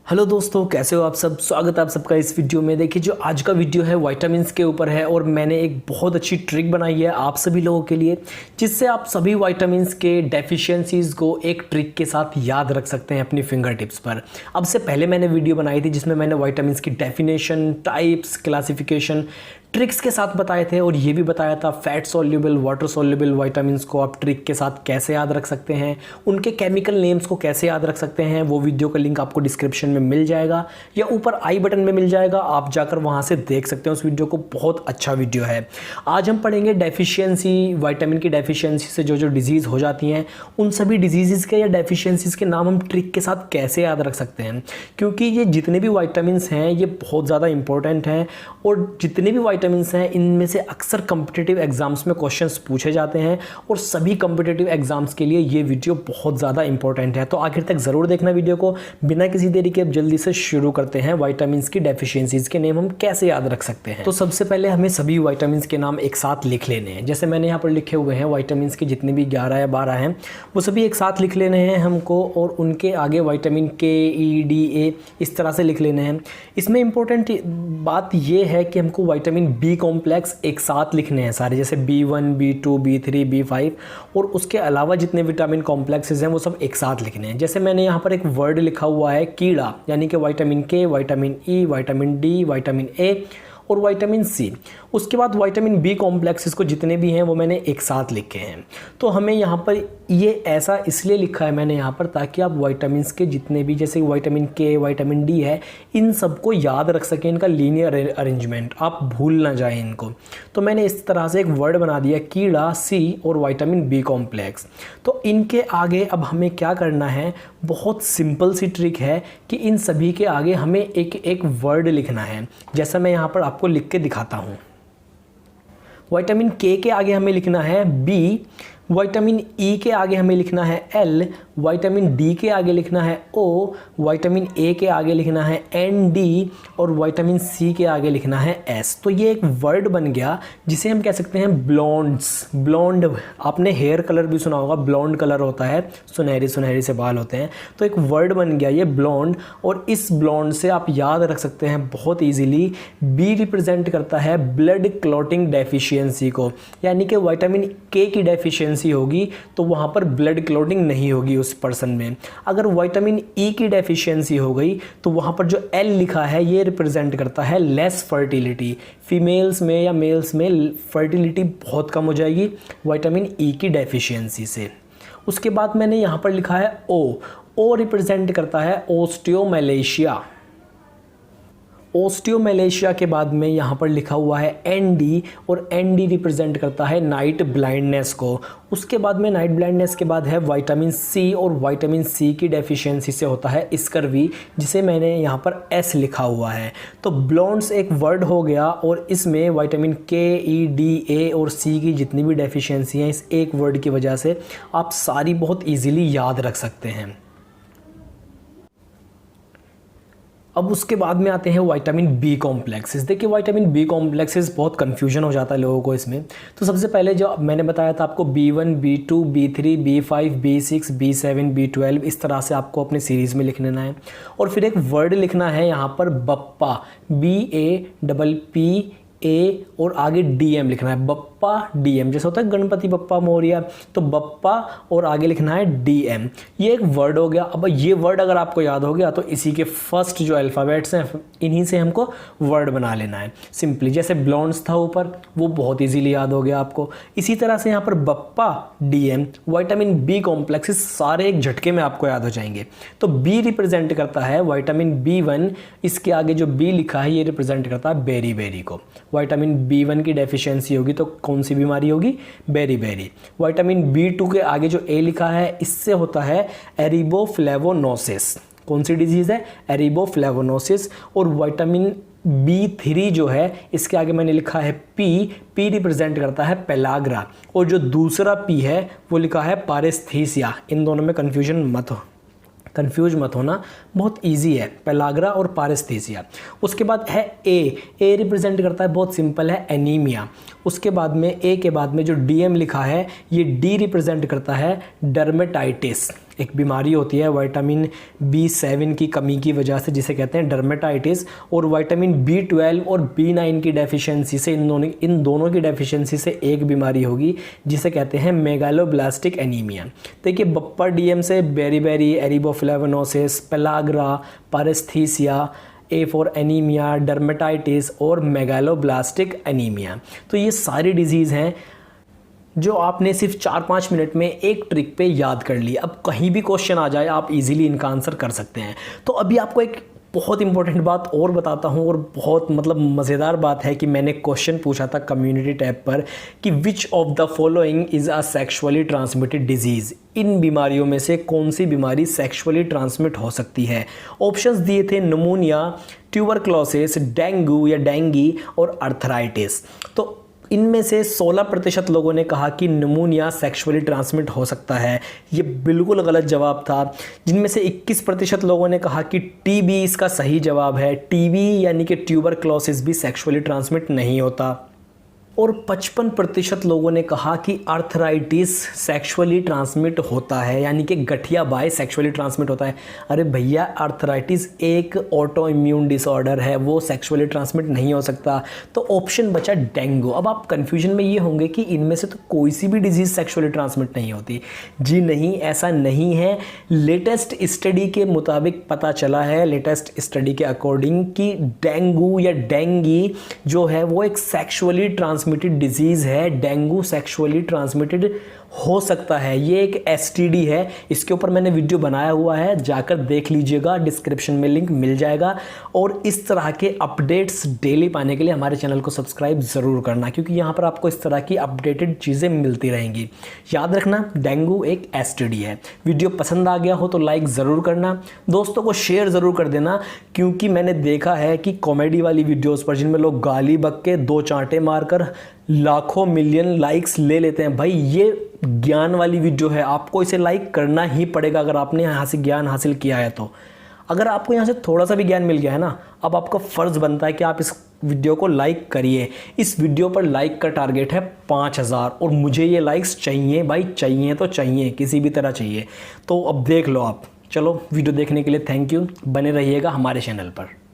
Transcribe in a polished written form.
Hello दोस्तों, कैसे हो आप सब। स्वागत है आप सबका इस वीडियो में। देखिए, जो आज का वीडियो है विटामिन्स के ऊपर है और मैंने एक बहुत अच्छी ट्रिक बनाई है आप सभी लोगों के लिए, जिससे आप सभी विटामिन्स के डेफिशिएंसीज़ को एक ट्रिक के साथ याद रख सकते हैं अपनी फिंगर टिप्स पर। अब से पहले मैंने वीडियो बनाई थी जिसमें मैंने विटामिन्स की डेफिनेशन, टाइप्स, क्लासिफिकेशन, ट्रिक्स के साथ बताए थे और ये भी बताया था fat soluble, water soluble vitamins को आप ट्रिक के साथ कैसे याद रख सकते हैं, उनके केमिकल नेम्स को कैसे याद रख सकते हैं। वो वीडियो का लिंक आपको डिस्क्रिप्शन में मिल जाएगा या ऊपर आई बटन में मिल जाएगा, आप जाकर वहाँ से देख सकते हैं उस वीडियो को। बहुत अच्छा वीडियो है। आज हम पढ़ेंगे डेफिशिएंसी, विटामिन की डेफिशिएंसी से जो डिजीज़ हो जाती हैं, उन सभी डिजीज़ के या डेफिशिएंसीज़ के नाम हम ट्रिक के साथ कैसे याद रख सकते हैं, क्योंकि ये जितने भी विटामिन्स हैं ये बहुत ज़्यादा इंपॉर्टेंट हैं और जितने भी विटामिन्स हैं इनमें से अक्सर कॉम्पिटिटिव एग्जाम्स में क्वेश्चंस पूछे जाते हैं और सभी कॉम्पिटिटिव एग्जाम्स के लिए ये वीडियो बहुत ज़्यादा इंपॉर्टेंट है। तो आखिर तक ज़रूर देखना वीडियो को। बिना किसी देरी के अब जल्दी से शुरू करते हैं। विटामिन्स की डेफिशिएंसीज़ के नेम हम कैसे याद रख सकते हैं। तो सबसे पहले हमें सभी विटामिन्स के नाम एक साथ लिख लेने हैं। जैसे मैंने यहाँ पर लिखे हुए हैं विटामिन्स के जितने भी 11 या 12 हैं वो सभी एक साथ लिख लेने हैं हमको, और उनके आगे विटामिन के, ई, डी, ए इस तरह से लिख लेने हैं। इसमें इंपॉर्टेंट बात यह है कि हमको विटामिन बी कॉम्प्लेक्स एक साथ लिखने हैं सारे, जैसे B1, B2, B3, B5, और उसके अलावा जितने विटामिन कॉम्प्लेक्सेस हैं वो सब एक साथ लिखने हैं। जैसे मैंने यहाँ पर एक वर्ड लिखा हुआ है कीड़ा, यानी कि विटामिन के, vitamin E, vitamin D, vitamin A और विटामिन सी। उसके बाद विटामिन बी कॉम्प्लेक्सेस को जितने भी हैं वो मैंने एक साथ लिखे हैं। तो हमें यहाँ पर ये ऐसा इसलिए लिखा है मैंने यहाँ पर, ताकि आप विटामिन्स के जितने भी, जैसे विटामिन के, विटामिन डी है, इन सबको याद रख सकें, इनका लीनियर अरेंजमेंट, आप भूल ना जाएं इनको। तो मैंने इस तरह से एक वर्ड बना दिया, कीड़ा, सी और विटामिन बी कॉम्प्लेक्स। तो इनके आगे अब हमें क्या करना है, बहुत सिंपल सी ट्रिक है कि इन सभी के आगे हमें एक एक वर्ड लिखना है। जैसा मैं यहाँ पर आपको लिख के दिखाता हूँ। विटामिन के आगे हमें लिखना है बी, विटामिन ई के आगे हमें लिखना है एल, विटामिन डी के आगे लिखना है ओ, विटामिन ए के आगे लिखना है एन डी और विटामिन सी के आगे लिखना है एस। तो ये एक वर्ड बन गया जिसे हम कह सकते हैं ब्लॉन्ड्स। ब्लॉन्ड, आपने हेयर कलर भी सुना होगा, ब्लॉन्ड कलर होता है, सुनहरी सुनहरी से बाल होते हैं। तो एक वर्ड बन गया ये ब्लॉन्ड, और इस ब्लॉन्ड से आप याद रख सकते हैं बहुत ईजीली। बी रिप्रेजेंट करता है ब्लड क्लॉटिंग डेफिशिएंसी को, यानी कि विटामिन के की डेफिशिएंसी होगी तो वहाँ पर ब्लड क्लॉटिंग नहीं होगी उस पर्सन में। अगर विटामिन ई की डेफिशिएंसी हो गई तो वहाँ पर जो एल लिखा है ये रिप्रेजेंट करता है लेस फर्टिलिटी। फीमेल्स में या मेल्स में फर्टिलिटी बहुत कम हो जाएगी विटामिन ई की डेफिशिएंसी से। उसके बाद मैंने यहाँ पर लिखा है ओ रिप्रेजेंट करता है ओस्टियोमैलेशिया। ओस्टियोमैलेशिया के बाद में यहाँ पर लिखा हुआ है एनडी, और एनडी रिप्रेजेंट करता है नाइट ब्लाइंडनेस को। उसके बाद में नाइट ब्लाइंडनेस के बाद है विटामिन सी, और विटामिन सी की डेफिशिएंसी से होता है स्कर्वी, जिसे मैंने यहाँ पर एस लिखा हुआ है। तो ब्लॉन्ड्स एक वर्ड हो गया और इसमें विटामिन के, ई, डी, ए और सी की जितनी भी डेफिशिएंसी हैं इस एक वर्ड की वजह से आप सारी बहुत ईजिली याद रख सकते हैं। अब उसके बाद में आते हैं विटामिन बी कॉम्प्लेक्सेस। देखिए, विटामिन बी कॉम्प्लेक्सेस बहुत कंफ्यूजन हो जाता है लोगों को इसमें। तो सबसे पहले जो मैंने बताया था आपको B1, B2, B3, B5, B6, B7, B12, इस तरह से आपको अपने सीरीज़ में लिख लेना है। और फिर एक वर्ड लिखना है यहाँ पर बप्पा, BAPPA और आगे DM लिखना है, बप्पा DM। जैसे होता है गणपति बप्पा मोरिया, तो बप्पा और आगे लिखना है DM। ये एक वर्ड हो गया। अब ये वर्ड अगर आपको याद हो गया तो इसी के फर्स्ट जो अल्फ़ाबेट्स हैं इन्हीं से हमको वर्ड बना लेना है सिंपली। जैसे ब्लॉन्ड्स था ऊपर, वो बहुत इजीली याद हो गया आपको। इसी तरह से यहाँ पर बप्पा, DM, विटामिन बी कॉम्प्लेक्सेस सारे एक झटके में आपको याद हो जाएंगे। तो B रिप्रेजेंट करता है विटामिन B1, इसके आगे जो B लिखा है ये रिप्रेजेंट करता है बेरी को। विटामिन B1 की डेफिशिएंसी होगी तो कौन सी बीमारी होगी, बेरी। विटामिन B2 के आगे जो A लिखा है इससे होता है एरिबोफ्लेवोनोसिस। कौन सी डिजीज़ है, एरिबोफ्लेवोनोसिस। और विटामिन B3 जो है इसके आगे मैंने लिखा है P रिप्रेजेंट करता है पेलाग्रा, और जो दूसरा P है वो लिखा है पारेस्थीसिया। इन दोनों में कंफ्यूज मत होना, बहुत इजी है, पेलाग्रा और पारेस्थीसिया। उसके बाद है ए रिप्रेजेंट करता है, बहुत सिंपल है, एनीमिया। उसके बाद में ए के बाद में जो DM लिखा है ये D रिप्रेजेंट करता है डर्मेटाइटिस। एक बीमारी होती है विटामिन B7 की कमी की वजह से, जिसे कहते हैं डर्मेटाइटिस, और विटामिन B12 और B9 की डेफिशिएंसी से, इन दोनों की डेफिशिएंसी से एक बीमारी होगी जिसे कहते हैं मेगालोब्लास्टिक एनीमिया। देखिए बप्पर डीएम से beriberi, ariboflavinosis, pellagra, paraesthesia, A for anaemia, dermatitis और मेगालोब्लास्टिक एनीमिया। तो ये सारी डिजीज़ हैं जो आपने सिर्फ 4-5 मिनट में एक ट्रिक पे याद कर लिया। अब कहीं भी क्वेश्चन आ जाए आप इजीली इनका आंसर कर सकते हैं। तो अभी आपको एक बहुत इंपॉर्टेंट बात और बताता हूँ, और बहुत मज़ेदार बात है कि मैंने क्वेश्चन पूछा था कम्युनिटी टैब पर कि which of the following is a sexually transmitted disease. इन बीमारियों में से कौन सी बीमारी सेक्सुअली ट्रांसमिट हो सकती है। ऑप्शंस दिए थे निमोनिया, ट्यूबरक्लोसिस, डेंगू या डेंगी और अर्थराइटिस। तो इनमें से 16% लोगों ने कहा कि निमोनिया सेक्सुअली ट्रांसमिट हो सकता है। ये बिल्कुल गलत जवाब था। जिनमें से 21% लोगों ने कहा कि टीबी इसका सही जवाब है। टीबी यानी कि ट्यूबरक्लोसिस भी सेक्सुअली ट्रांसमिट नहीं होता। और 55% लोगों ने कहा कि आर्थराइटिस सेक्सुअली ट्रांसमिट होता है, यानी कि गठिया बाय सेक्सुअली ट्रांसमिट होता है। अरे भैया, आर्थराइटिस एक ऑटो इम्यून डिसऑर्डर है, वो सेक्सुअली ट्रांसमिट नहीं हो सकता। तो ऑप्शन बचा डेंगू। अब आप कन्फ्यूजन में ये होंगे कि इनमें से तो कोई सी भी डिजीज़ सेक्सुअली ट्रांसमिट नहीं होती। जी नहीं, ऐसा नहीं है। लेटेस्ट स्टडी के मुताबिक पता चला है, लेटेस्ट स्टडी के अकॉर्डिंग, कि डेंगू या डेंगी जो है वो एक सेक्सुअली ट्रांसमिटेड डिजीज़ है। डेंगू सेक्सुअली ट्रांसमिटेड हो सकता है। ये एक एसटीडी है। इसके ऊपर मैंने वीडियो बनाया हुआ है, जाकर देख लीजिएगा, डिस्क्रिप्शन में लिंक मिल जाएगा। और इस तरह के अपडेट्स डेली पाने के लिए हमारे चैनल को सब्सक्राइब ज़रूर करना, क्योंकि यहाँ पर आपको इस तरह की अपडेटेड चीज़ें मिलती रहेंगी। याद रखना, डेंगू एक एसटीडी है। वीडियो पसंद आ गया हो तो लाइक ज़रूर करना, दोस्तों को शेयर ज़रूर कर देना, क्योंकि मैंने देखा है कि कॉमेडी वाली वीडियोज़ पर जिनमें लोग गाली बक के 2 चांटे मारकर लाखों मिलियन लाइक्स ले लेते हैं, भाई ये ज्ञान वाली वीडियो है, आपको इसे लाइक करना ही पड़ेगा अगर आपने यहाँ से ज्ञान हासिल किया है। तो अगर आपको यहाँ से थोड़ा सा भी ज्ञान मिल गया है ना, अब आपका फ़र्ज़ बनता है कि आप इस वीडियो को लाइक करिए। इस वीडियो पर लाइक का टारगेट है 5000, और मुझे ये लाइक्स चाहिए भाई, चाहिए तो चाहिए, किसी भी तरह चाहिए। तो अब देख लो आप। चलो, वीडियो देखने के लिए थैंक यू। बने रहिएगा हमारे चैनल पर।